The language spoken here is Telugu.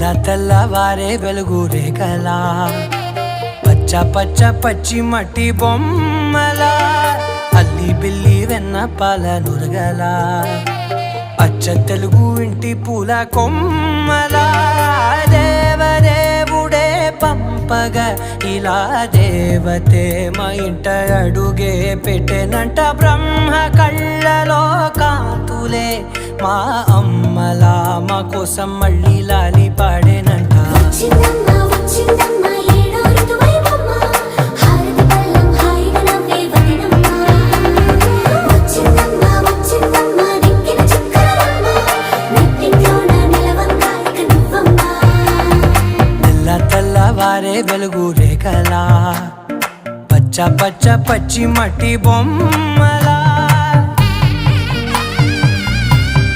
తెల్ల తెల్లవారే వెలుగు రేఖలా పచ్చ పచ్చ పచ్చి మట్టి బొమ్మలా అల్లి బిల్లి వెన్న పాల నురగలా అచ్చ తెలుగు ఇంటి పూల కొమ్మలా దేవదేవుడే పంపగా ఇలా దేవతే మా ఇంట అడుగే పెట్టెనంట బ్రహ్మ కళ్ళలో కాంతులే మా అమ్మలా మా కోసం మళ్ళీ లాలి పాడేనంట. తెల్లవారే వెలుగు రేఖలా పచ్చ పచ్చ పచ్చి మట్టి బొమ్మలా